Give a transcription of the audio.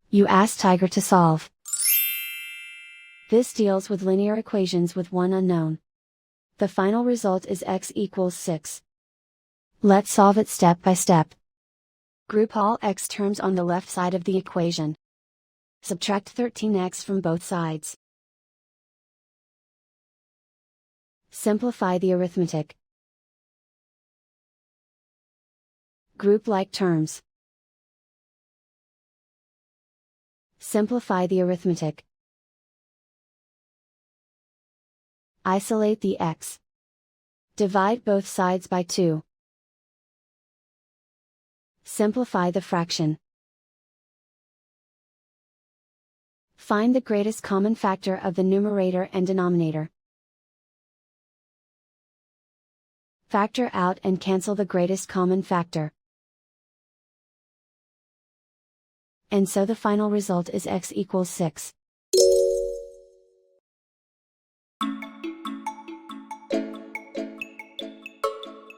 You ask Tiger to solve. This deals with linear equations with one unknown. The final result is x equals 6. Let's solve it step by step. Group all x terms on the left side of the equation. Subtract 13x from both sides. Simplify the arithmetic. Group like terms. Simplify the arithmetic. Isolate the x. Divide both sides by 2. Simplify the fraction. Find the greatest common factor of the numerator and denominator. Factor out and cancel the greatest common factor. And so the final result is x equals 6.